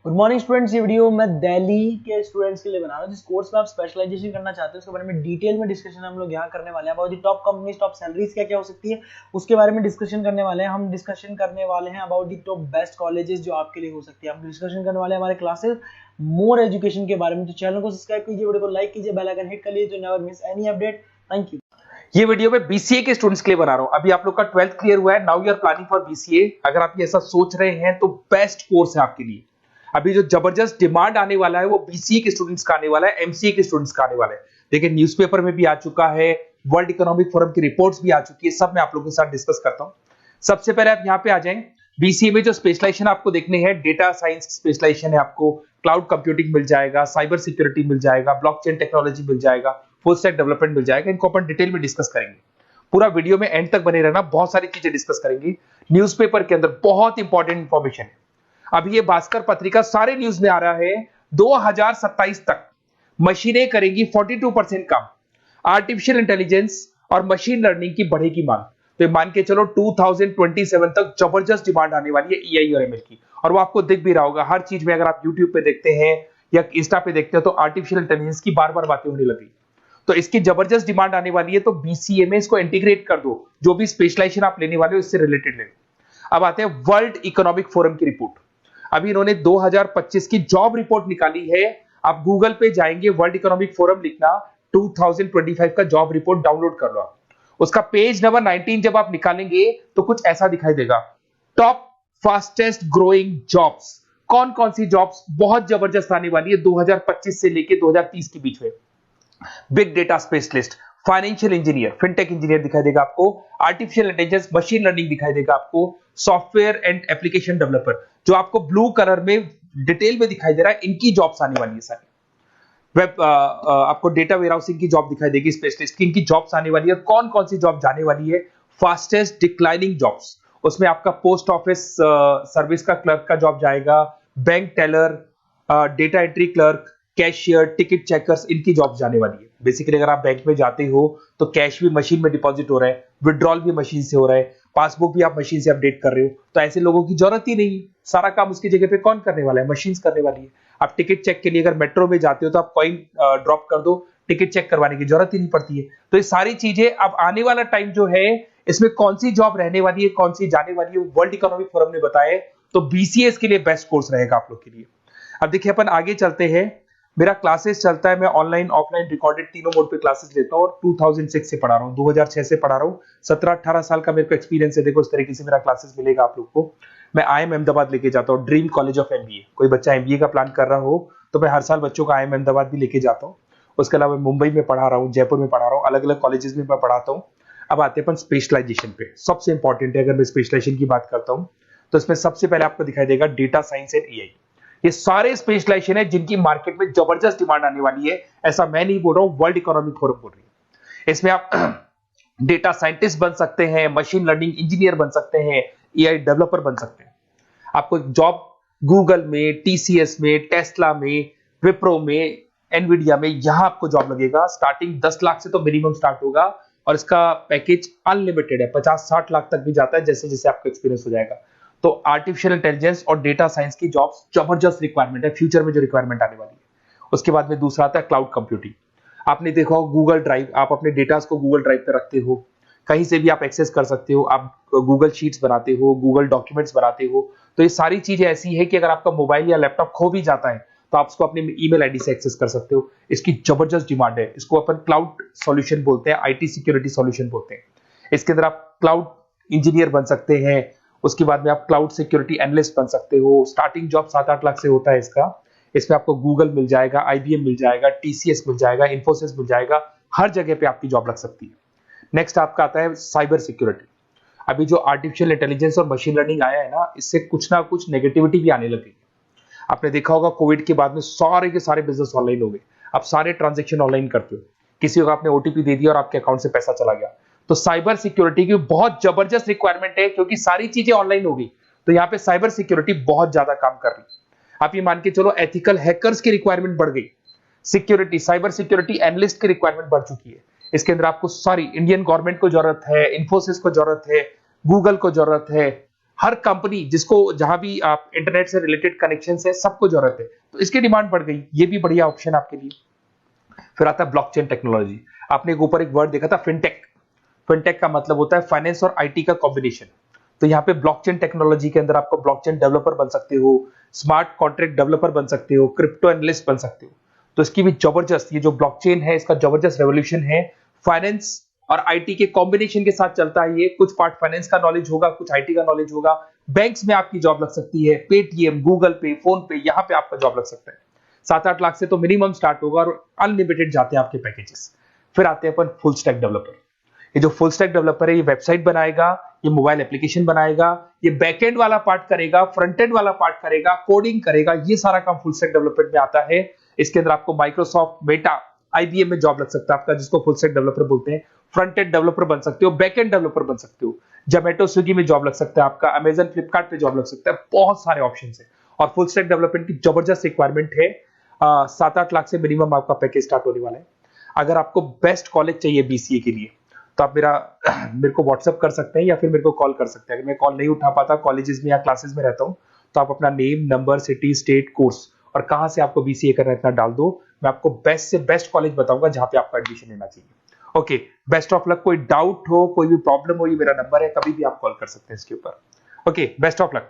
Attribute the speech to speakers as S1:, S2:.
S1: Good morning students. ये video मैं दिल्ली के स्टूडेंट्स के लिए बना रहा हूँ जिस कोर्स में आप स्पेशलाइजेशन करना चाहते हैं उसके बारे में डिटेल में डिस्कशन हम लोग यहाँ करने वाले हैं। About the top companies, top salaries क्या क्या हो सकती है उसके बारे में डिस्कशन करने वाले हैं। हम डिस्कशन करने वाले हैं about the top best colleges जो आपके लिए हो सकती है। हम डिस्कशन करने वाले हैं हमारे क्लासेस मोर एजुकेशन के बारे में। तो चैनल को सब्सक्राइब कीजिए, वीडियो को लाइक कीजिए, बेल आइकन हिट कर लीजिए तो never miss any update. Thank you.
S2: ये वीडियो में बीसीए के स्टूडेंट्स के लिए बना रहा हूं। अभी आप लोग का 12th क्लियर हुआ है, now you are planning for BCA. अगर आप ये ऐसा सोच रहे हैं तो बेस्ट कोर्स है आपके लिए। अभी जो जबरदस्त डिमांड आने वाला है वो बीसीए के स्टूडेंट्स का आने वाला है, एमसीए के स्टूडेंट्स का आने वाला है। देखिए न्यूज़पेपर में भी आ चुका है, वर्ल्ड इकोनॉमिक फोरम की रिपोर्ट्स भी आ चुकी है, सब मैं आप लोगों के साथ डिस्कस करता हूं। सबसे पहले आप यहाँ पे आ जाएं। बीसीए में जो स्पेशलाइजेशन आपको देखने हैं, डेटा साइंस स्पेशलाइजेशन है, आपको क्लाउड कंप्यूटिंग मिल जाएगा, साइबर सिक्योरिटी मिल जाएगा, ब्लॉकचेन टेक्नोलॉजी मिल जाएगा, फुल स्टैक डेवलपमेंट मिल जाएगा। इनको अपन डिटेल में डिस्कस करेंगे। पूरा वीडियो में एंड तक बने रहना, बहुत सारी चीजें डिस्कस करेंगे। न्यूज़पेपर के अंदर बहुत इंपॉर्टेंट इंफॉर्मेशन है। अभी ये भास्कर पत्रिका सारे न्यूज में आ रहा है, 2027 तक मशीनें करेंगी 42% काम। आर्टिफिशियल इंटेलिजेंस और मशीन लर्निंग की बढ़ेगी मांग। तो मान के चलो 2027 तक जबरदस्त डिमांड आने वाली है एआई और एमएल की। और वो आपको दिख भी रहा होगा हर चीज में। अगर आप यूट्यूब पे देखते हैं या इंस्टा पे देखते हैं तो आर्टिफिशियल इंटेलिजेंस की बार बार बातें होने लगी। तो इसकी जबरदस्त डिमांड आने वाली है। तो बीसीए में इसको इंटीग्रेट कर दो, जो भी स्पेशलाइजेशन आप लेने वाले हो इससे रिलेटेड ले लो। अब आते हैं वर्ल्ड इकोनॉमिक फोरम की रिपोर्ट। अभी इन्होंने 2025 की जॉब रिपोर्ट निकाली है। आप गूगल पे जाएंगे, वर्ल्ड इकोनॉमिक फोरम लिखना, 2025 का जॉब रिपोर्ट डाउनलोड कर लो आप। उसका पेज नंबर 19 जब आप निकालेंगे तो कुछ ऐसा दिखाई देगा, टॉप फास्टेस्ट ग्रोइंग जॉब्स। कौन कौन सी जॉब्स बहुत जबरदस्त आने वाली है 2025 से लेके 2030 के बीच में। Big data specialist, financial engineer, fintech engineer दिखाई देगा आपको, आर्टिफिशियल इंटेलिजेंस, मशीन लर्निंग दिखाई देगा आपको, सॉफ्टवेयर एंड एप्लीकेशन डेवलपर, जो आपको ब्लू कलर में डिटेल में दिखाई दे रहा है, इनकी जॉब्स आने वाली है सारी। वेब आपको डेटा वेयरहाउसिंग की जॉब दिखाई देगी, स्पेशलिस्ट की, इनकी जॉब्स आने वाली है। कौन कौन सी जॉब जाने वाली है, फास्टेस्ट डिक्लाइनिंग जॉब्स, उसमें आपका पोस्ट ऑफिस सर्विस का क्लर्क का जॉब जाएगा, bank teller, data entry clerk, cashier, ticket checkers, इनकी जॉब जाने वाली है। बेसिकली अगर आप बैंक में जाते हो तो कैश भी मशीन में डिपॉजिट हो रहा है, विड्रॉल भी मशीन से हो रहा है, पासबुक भी आप मशीन से अपडेट कर रहे हो, तो ऐसे लोगों की जरूरत ही नहीं। सारा काम उसकी जगह पे कौन करने वाला है, मशीन करने वाली है। आप टिकट चेक के लिए अगर मेट्रो में जाते हो तो आप कॉइन ड्रॉप कर दो, टिकट चेक करवाने की जरूरत ही नहीं पड़ती है। तो ये सारी चीजें अब आने वाला टाइम जो है इसमें कौन सी जॉब रहने वाली है, कौन सी जाने वाली है, वर्ल्ड इकोनॉमिक फोरम ने बताया। तो बीसीएस के लिए बेस्ट कोर्स रहेगा आप लोग के लिए। अब देखिए अपन आगे चलते हैं। मेरा क्लासेस चलता है, मैं ऑनलाइन ऑफलाइन रिकॉर्डेड तीनों मोड पे क्लासेस लेता हूं और 2006 से पढ़ा रहा हूं, 2006 से पढ़ा रहा हूं। 17-18 साल का मेरे को एक्सपीरियंस है। देखो इस तरीके से मेरा क्लासेस मिलेगा आप लोग को। मैं आईएम अहमदाबाद लेके जाता हूं, ड्रीम कॉलेज ऑफ एमबीए। कोई बच्चा एमबीए का प्लान कर रहा हो तो मैं हर साल बच्चों को आईएम अहमदाबाद भी लेके जाता हूँ। उसके अलावा मुंबई में पढ़ा रहा हूँ, जयपुर में पढ़ा रहा हूँ, अलग अलग कॉलेजेस में मैं पढ़ाता हूँ। अब आते हैं अपन स्पेशलाइजेशन पे। सबसे इंपॉर्टेंट है, अगर मैं स्पेशलाइजेशन की बात करता हूँ तो इसमें सबसे पहले आपको दिखाई देगा डेटा साइंस एंड एआई। ये सारे स्पेशलाइजेशन है जिनकी मार्केट में जबरदस्त डिमांड आने वाली है। ऐसा मैं नहीं बोल रहा हूं, वर्ल्ड इकोनॉमिक फोरम बोल रही है। इसमें आप डेटा साइंटिस्ट बन सकते हैं, मशीन लर्निंग इंजीनियर बन सकते हैं, एआई डेवलपर बन सकते हैं। आपको जॉब गूगल में, टीसीएस में, टेस्ला में, विप्रो में, एनवीडिया में, यहां आपको जॉब लगेगा। स्टार्टिंग 10 लाख से तो मिनिमम स्टार्ट होगा और इसका पैकेज अनलिमिटेड है, 50-60 लाख तक भी जाता है जैसे जैसे आपका एक्सपीरियंस हो जाएगा। तो आर्टिफिशियल इंटेलिजेंस और डेटा साइंस की जॉब्स जबरदस्त रिक्वायरमेंट है, फ्यूचर में जो रिक्वायरमेंट आने वाली है। उसके बाद में दूसरा आता है क्लाउड कंप्यूटिंग। आपने देखा हो गूगल ड्राइव, आप अपने डेटा को गूगल ड्राइव पे रखते हो, कहीं से भी आप एक्सेस कर सकते हो। आप गूगल शीट्स बनाते हो, गूगल डॉक्यूमेंट्स बनाते हो। तो ये सारी चीजें ऐसी है कि अगर आपका मोबाइल या लैपटॉप खो भी जाता है तो आप उसको अपने ईमेल आईडी से एक्सेस कर सकते हो। इसकी जबरदस्त डिमांड है। इसको अपन क्लाउड सॉल्यूशन बोलते हैं, आईटी सिक्योरिटी सॉल्यूशन बोलते हैं। इसके अंदर आप क्लाउड इंजीनियर बन सकते हैं। उसके बाद में आप क्लाउड सिक्योरिटी एनालिस्ट बन सकते हो। स्टार्टिंग जॉब 7-8 लाख से होता है इसका। इसमें आपको गूगल मिल जाएगा, आईबीएम मिल जाएगा, टीसीएस मिल जाएगा, इन्फोसिस मिल जाएगा, हर जगह पे आपकी जॉब लग सकती है। नेक्स्ट आपका आता है साइबर सिक्योरिटी। अभी जो आर्टिफिशियल इंटेलिजेंस और मशीन लर्निंग आया है ना, इससे कुछ ना कुछ नेगेटिविटी भी आने लगी। आपने देखा होगा कोविड के बाद में सारे के सारे बिजनेस ऑनलाइन हो गए। आप सारे ट्रांजेक्शन ऑनलाइन करते हो, किसी को आपने ओटीपी दे दिया और आपके अकाउंट से पैसा चला गया। तो साइबर सिक्योरिटी की बहुत जबरदस्त रिक्वायरमेंट है क्योंकि सारी चीजें ऑनलाइन हो गई। तो यहाँ पे साइबर सिक्योरिटी बहुत ज्यादा काम कर रही है। आप ये मान के चलो एथिकल हैकर्स की रिक्वायरमेंट बढ़ गई। सिक्योरिटी, साइबर सिक्योरिटी एनालिस्ट की रिक्वायरमेंट बढ़ चुकी है। इसके अंदर आपको सारी इंडियन गवर्नमेंट को जरूरत है, इन्फोसिस को जरूरत है, गूगल को जरूरत है, हर कंपनी जिसको जहां भी आप इंटरनेट से रिलेटेड कनेक्शन है सबको जरूरत है, तो इसकी डिमांड बढ़ गई, ये भी बढ़िया ऑप्शन आपके लिए। फिर आता है ब्लॉकचेन टेक्नोलॉजी। आपने ऊपर एक वर्ड देखा था फिनटेक। फिनटेक का मतलब होता है फाइनेंस और आईटी का कॉम्बिनेशन। तो यहाँ पे ब्लॉकचेन टेक्नोलॉजी के अंदर आपको ब्लॉकचेन डेवलपर बन सकते हो, स्मार्ट कॉन्ट्रैक्ट डेवलपर बन सकते हो, क्रिप्टो एनालिस्ट बन सकते हो। तो इसकी भी जबरदस्त, ये जो ब्लॉकचेन है इसका जबरदस्त रेवोल्यूशन है। फाइनेंस और आईटी के कॉम्बिनेशन के साथ चलता है ये। कुछ पार्ट फाइनेंस का नॉलेज होगा, कुछ आईटी का नॉलेज होगा। बैंक्स में आपकी जॉब लग सकती है, पेटीएम, गूगल पे, फोन पे, यहां पे आपका जॉब लग सकता है। 7-8 लाख से तो मिनिमम स्टार्ट होगा और अनलिमिटेड जाते हैं आपके पैकेजेस। फिर आते हैं अपन फुल स्टैक डेवलपर। ये जो फुल स्टैक डेवलपर है ये वेबसाइट बनाएगा, ये मोबाइल एप्लीकेशन बनाएगा, ये बैकएंड वाला पार्ट करेगा, फ्रंट एंड वाला पार्ट करेगा, कोडिंग करेगा, ये सारा काम फुल स्टैक डेवलपमेंट में आता है। इसके अंदर आपको माइक्रोसॉफ्ट, मेटा, आईबीएम में जॉब लग सकता है आपका, जिसको फुल स्टैक डेवलपर बोलते हैं। फ्रंट एंड डेवलपर बन सकते हो, बैक एंड डेवलपर बन सकते हो, जोमेटो, स्विगी में जॉब लग सकता है आपका, अमेजन, फ्लिपकार्ट पे जॉब लग सकता है। बहुत सारे ऑप्शन है और फुल स्टैक डेवलपमेंट की जबरदस्त रिक्वायरमेंट है। 7-8 लाख से मिनिमम आपका पैकेज स्टार्ट होने वाला है। अगर आपको बेस्ट कॉलेज चाहिए बीसीए के लिए तो आप मेरे को व्हाट्सएप कर सकते हैं या फिर मेरे को कॉल कर सकते हैं। अगर मैं कॉल नहीं उठा पाता, कॉलेजेस में या क्लासेस में रहता हूं, तो आप अपना name, number, city, state, course और कहां से आपको बीसीए करना है इतना डाल दो। मैं आपको बेस्ट से बेस्ट कॉलेज बताऊंगा जहां पे आपका एडमिशन लेना चाहिए। Okay, best of luck. कोई डाउट हो, कोई भी प्रॉब्लम हो, ये मेरा नंबर है, कभी भी आप कॉल कर सकते हैं इसके ऊपर। Okay, best of luck.